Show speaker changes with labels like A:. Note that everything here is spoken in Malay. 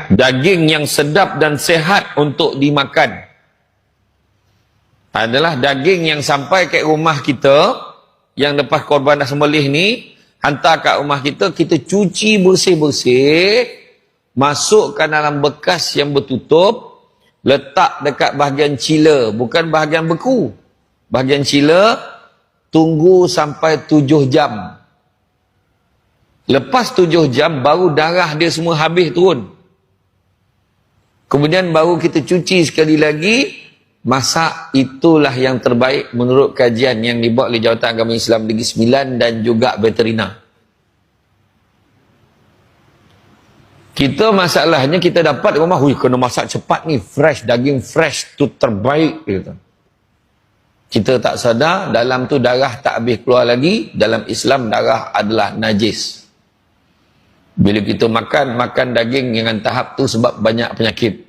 A: Daging yang sedap dan sehat untuk dimakan adalah daging yang sampai ke rumah kita, yang lepas korban dah sembelih ni, hantar kat rumah kita, kita cuci bersih-bersih, masukkan dalam bekas yang bertutup, letak dekat bahagian cila, bukan bahagian beku, bahagian cila, tunggu sampai 7 jam. Lepas 7 jam, baru darah dia semua habis turun. Kemudian baru kita cuci sekali lagi, masak. Itulah yang terbaik menurut kajian yang dibuat oleh Jawatan Agama Islam Negeri Sembilan dan juga veterina. Kita masalahnya kita dapat rumah, kena masak cepat ni, fresh, daging fresh tu terbaik gitu. Kita tak sadar dalam tu darah tak habis keluar lagi. Dalam Islam darah adalah najis. Bila kita makan daging dengan tahap tu sebab banyak penyakit.